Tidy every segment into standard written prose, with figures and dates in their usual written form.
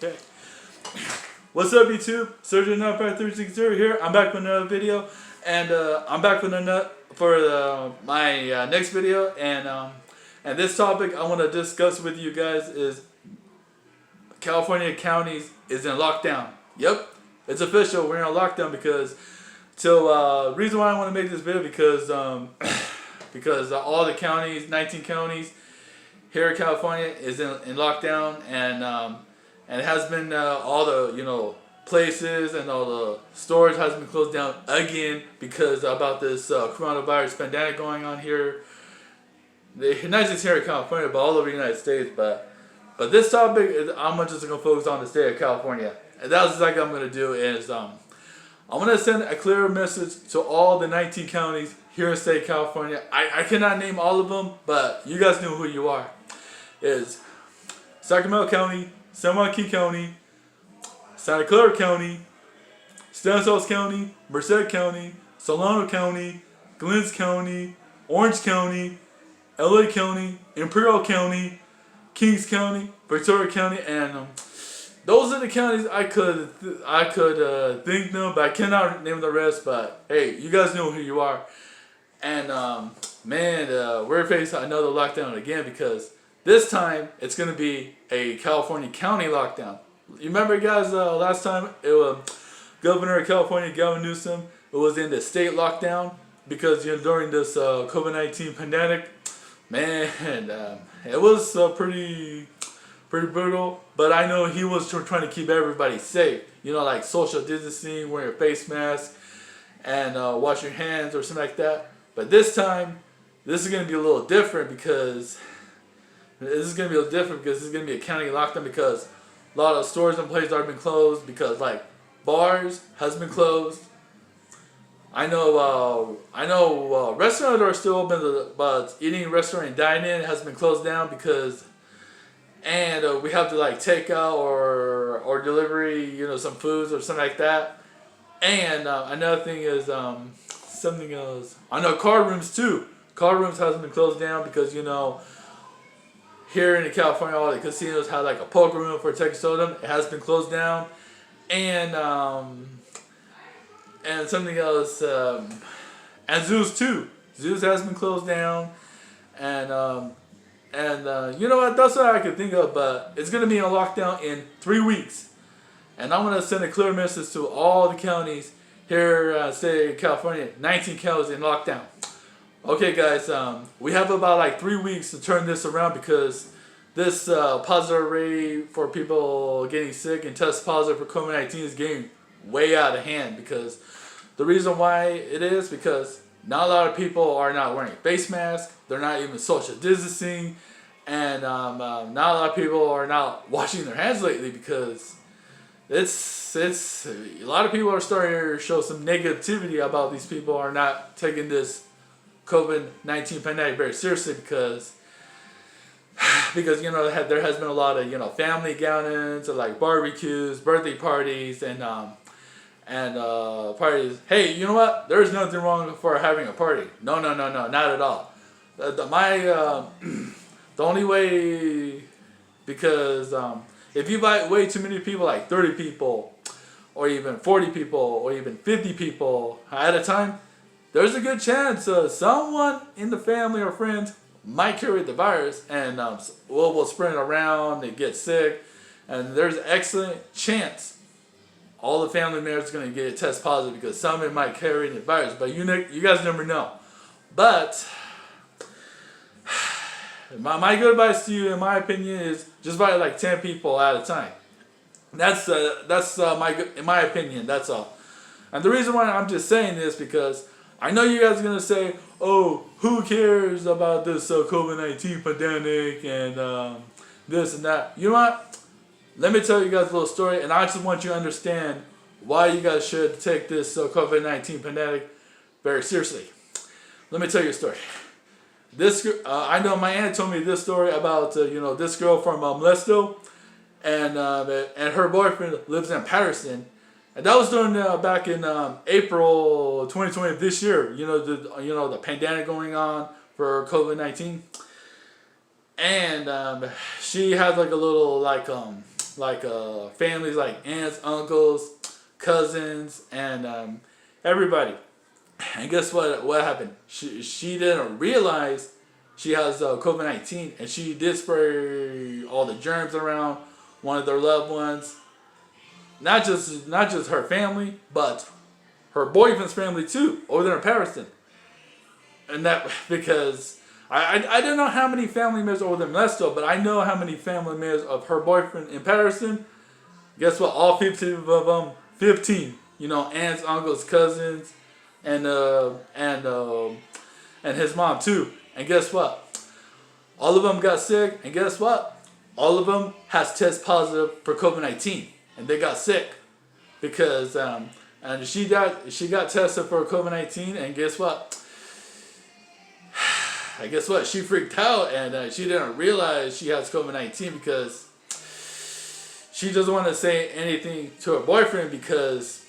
Okay. What's up, YouTube? Surgeon 95360 here. I'm back with another video, and I'm back with another for my next video, and this topic I want to discuss with you guys is California counties is in lockdown. Yep, it's official. We're in a lockdown because reason why I want to make this video because because all the counties, 19 counties here in California is in lockdown, and it has been all the places and all the stores has been closed down again because about this coronavirus pandemic going on here. Not just here in California, but all over the United States. But this topic is I'm just gonna focus on the state of California, and that's exactly what I'm gonna do. Is I'm gonna send a clear message to all the 19 counties here in the state of California. I cannot name all of them, but you guys know who you are. Is Sacramento County, San Joaquin County, Santa Clara County, Stanislaus County, Merced County, Solano County, Glens County, Orange County, LA County, Imperial County, Kings County, Victoria County, and those are the counties I could think of, but I cannot name the rest. But hey, you guys know who you are, and we're facing another lockdown again because this time it's gonna be a California county lockdown. You remember, guys? Last time it was Governor of California, Gavin Newsom. It was in the state lockdown because during this COVID-19 pandemic. Man, it was pretty brutal, but I know he was trying to keep everybody safe. Like social distancing, wearing a face mask, and wash your hands or something like that. But this time, this is going to be a little different because this is going to be a county lockdown because a lot of stores and places are been closed because like bars has been closed. I know restaurants are still open, but eating restaurant and dining has been closed down because, and we have to like take out or delivery, some foods or something like that. And another thing is something else. I know card rooms too. Card rooms has been closed down because here in California all the casinos have like a poker room for Texas Hold'em. It has been closed down, and something else, and zoos too. Zoos has been closed down, and you know what? That's what I could think of. But it's gonna be in a lockdown in 3 weeks, and I'm gonna send a clear message to all the counties here, state of California, 19 counties in lockdown. Okay, guys, we have about like 3 weeks to turn this around because this positive rate for people getting sick and test positive for COVID-19 is getting way out of hand because the reason why it is because not a lot of people are not wearing face masks, they're not even social distancing, and not a lot of people are not washing their hands lately because it's a lot of people are starting to show some negativity about these people are not taking this COVID-19 pandemic very seriously because there has been a lot of family gatherings, like barbecues, birthday parties, and parties. Hey, you know what? There's nothing wrong for having a party. No, not at all. The only way, because if you invite way too many people, like 30 people, or even 40 people, or even 50 people at a time, there's a good chance someone in the family or friends might carry the virus, and will spread it around, they get sick, and there's an excellent chance all the family members are going to get a test positive because some of them might carry the virus, but you guys never know. But my good advice to you, in my opinion, is just buy like 10 people at a time. That's in my opinion, that's all. And the reason why I'm just saying this because I know you guys are going to say, oh, who cares about this COVID-19 pandemic and this and that. You know what? Let me tell you guys a little story, and I just want you to understand why you guys should take this COVID-19 pandemic very seriously. Let me tell you a story. I know my aunt told me this story about this girl from Modesto, and her boyfriend lives in Patterson. And that was during back in April 2020 of this year. The pandemic going on for COVID-19, and she had like a little like families like aunts, uncles, cousins, and everybody. And guess what? What happened? She didn't realize she has COVID-19, and she did spray all the germs around one of their loved ones. Not just her family, but her boyfriend's family too, over there in Patterson. And that because I don't know how many family members over there in Modesto, but I know how many family members of her boyfriend in Patterson. Guess what? All 15 of them, 15. Aunts, uncles, cousins, and his mom too. And guess what? All of them got sick, and guess what? All of them has test positive for COVID-19, and they got sick because and she got tested for COVID-19, and guess what? She freaked out, and she didn't realize she has COVID-19 because she doesn't want to say anything to her boyfriend because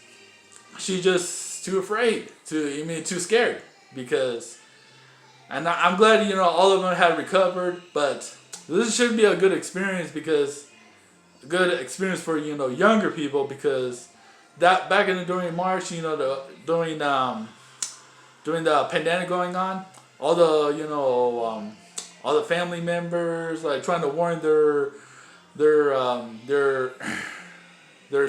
she's just too afraid, too scared because. And I'm glad, all of them had recovered, but this should be a good experience for, younger people because that back during March, during the pandemic going on, all the family members like trying to warn their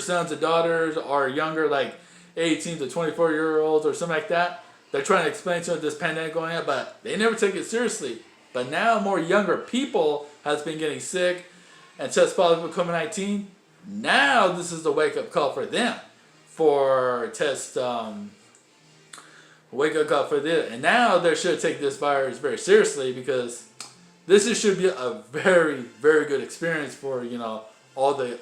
sons and daughters are younger, like 18 to 24-year-olds or something like that. They're trying to explain to them this pandemic going on, but they never take it seriously. But now more younger people has been getting sick and test positive for COVID-19. Now this is the wake-up call for them wake-up call for them. And now they should take this virus very seriously because should be a very, very good experience for, all the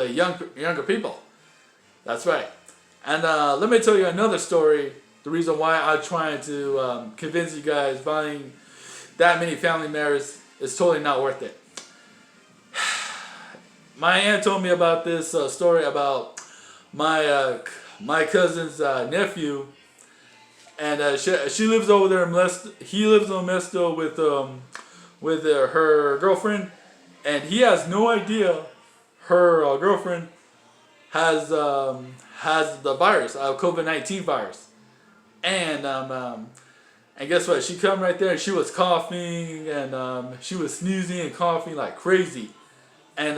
younger people. That's right. And let me tell you another story. The reason why I'm trying to convince you guys buying that many family members is totally not worth it. My aunt told me about this story about my cousin's nephew, and she lives over there in Modesto. He lives in Modesto with her girlfriend, and he has no idea her girlfriend has the virus, COVID-19 virus. And guess what? She come right there and she was coughing and she was sneezing and coughing like crazy. And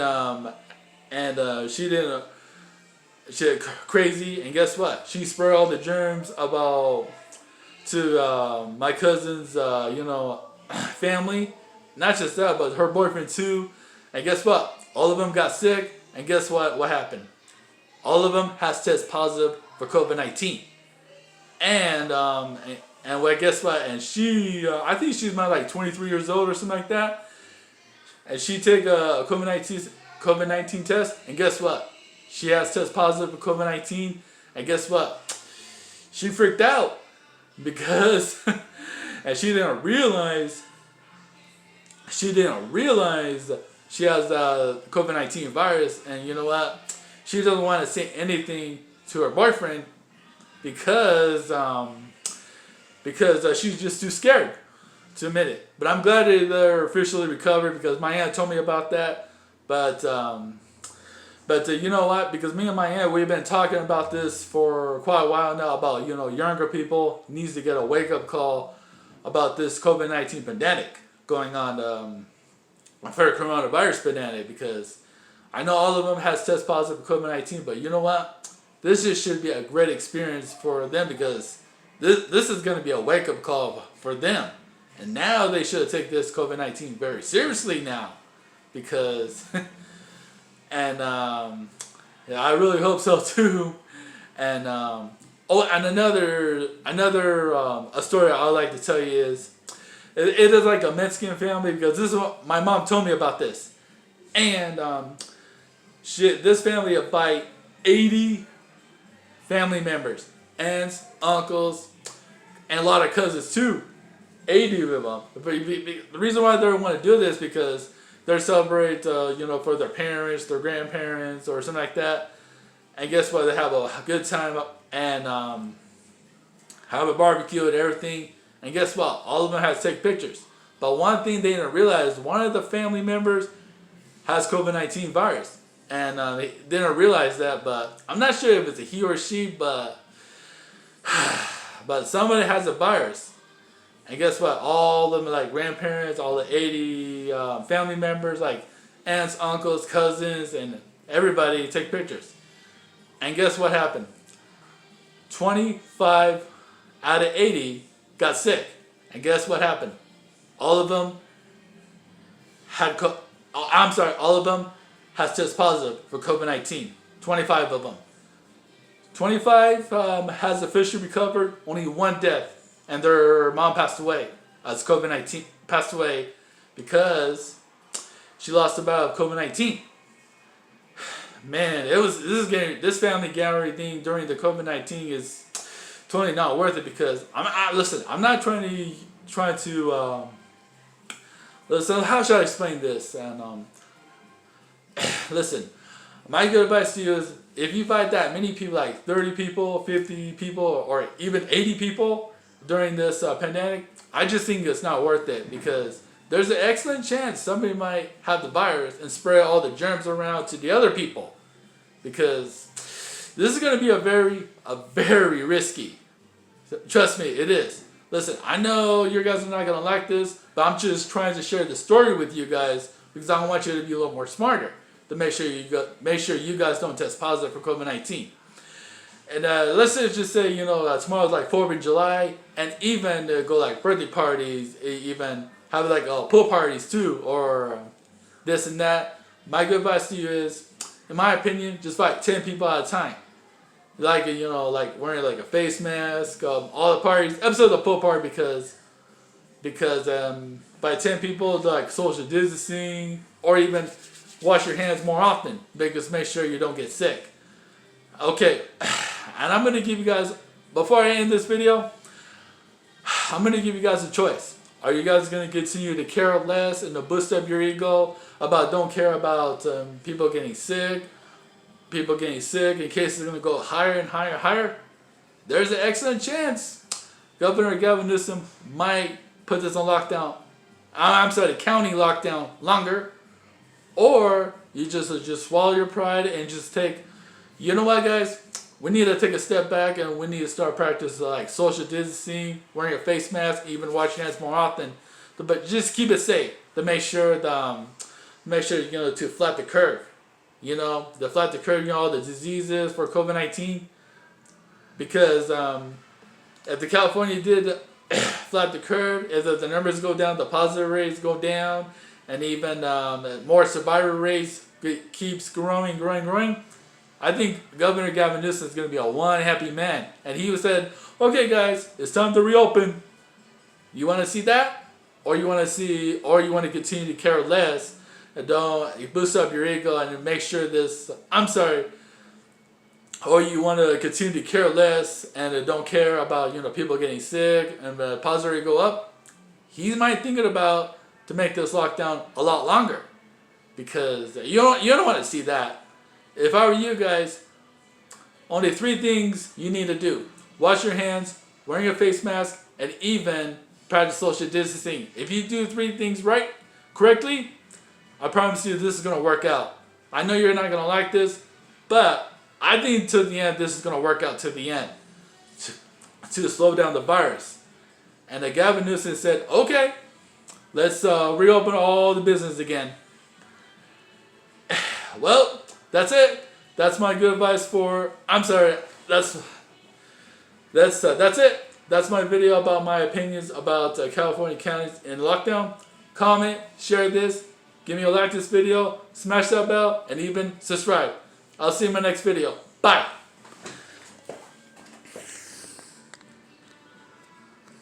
she had crazy. And guess what? She spread all the germs to my cousin's family. Not just that, but her boyfriend too. And guess what? All of them got sick. And guess what? What happened? All of them has tested positive for COVID-19. And guess what? And she, I think she's about like 23 years old or something like that. And she take a COVID-19 test, and guess what? She has test positive for COVID-19, and guess what? She freaked out because, and she didn't realize she has the COVID-19 virus, and you know what? She doesn't want to say anything to her boyfriend because she's just too scared to admit it. But I'm glad that they're officially recovered because my aunt told me about that. But you know what? Because me and my aunt, we've been talking about this for quite a while now about, younger people needs to get a wake-up call about this COVID-19 pandemic going on, for coronavirus pandemic, because I know all of them has test positive for COVID-19, but you know what? This just should be a great experience for them because this is going to be a wake-up call for them. And now they should take this COVID-19 very seriously now because, and yeah, I really hope so too. And and another a story I would like to tell you is, it is like a Mexican family because this is what my mom told me about this. And this family of like 80 family members, aunts, uncles, and a lot of cousins too. 80 of them. The reason why they want to do this because they celebrate, for their parents, their grandparents, or something like that. And guess what? They have a good time and have a barbecue and everything. And guess what? All of them have to take pictures. But one thing they didn't realize, one of the family members has COVID-19 virus. And they didn't realize that, but I'm not sure if it's a he or she, but somebody has a virus. And guess what? All of them, like grandparents, all the 80 family members, like aunts, uncles, cousins, and everybody take pictures. And guess what happened? 25 out of 80 got sick. And guess what happened? All of them had all of them has tested positive for COVID-19. 25 of them. 25 has officially recovered. Only one death, and their mom passed away as COVID-19 passed away because she lost a bout of COVID-19. Man, this family gathering thing during the COVID-19 is totally not worth it because I'm not trying to listen. How should I explain this? And listen, my good advice to you is if you fight that many people, like 30 people, 50 people, or even 80 people during this pandemic, I just think it's not worth it because there's an excellent chance somebody might have the virus and spread all the germs around to the other people. Because this is going to be a very risky. Trust me, it is. Listen, I know you guys are not going to like this, but I'm just trying to share the story with you guys because I want you to be a little more smarter to make sure you guys don't test positive for COVID-19. And let's just say, tomorrow's like 4th of July, and even go like birthday parties, even have like pool parties too, or this and that. My good advice to you is, in my opinion, just fight 10 people at a time. Like, like wearing like a face mask, all the parties, episode of the pool party because by 10 people, like social distancing, or even wash your hands more often, because make sure you don't get sick. Okay, and I'm going to give you guys, before I end this video, I'm going to give you guys a choice. Are you guys going to continue to care less and to boost up your ego don't care about people getting sick and cases are going to go higher and higher? There's an excellent chance Governor Gavin Newsom might put this on lockdown. The county lockdown longer. Or you just swallow your pride and just take, you know what, guys? We need to take a step back and we need to start practicing like social distancing, wearing a face mask, even washing hands more often. But just keep it safe to make sure to flat the curve. To flat the curve, all the diseases for COVID-19. Because if the California did flat the curve, if the numbers go down, the positive rates go down, and even more survivor rates keeps growing. I think Governor Gavin Newsom is going to be a one happy man. And he said, okay guys, it's time to reopen. You want to see that? Or you want to continue to care less and don't boost up your ego and make sure or you want to continue to care less and don't care about people getting sick and the positive rate go up. He might thinking about to make this lockdown a lot longer because you don't want to see that. If I were you guys, only 3 things you need to do: wash your hands, wearing a face mask, and even practice social distancing. If you do 3 things correctly, I promise you this is going to work out. I know you're not going to like this, but I think to the end this is going to work out to the end to slow down the virus. And Gavin Newsom said, okay, let's reopen all the business again. Well, that's it. That's my good advice for. That's it. That's my video about my opinions about California counties in lockdown. Comment, share this, give me a like this video, smash that bell, and even subscribe. I'll see you in my next video. Bye.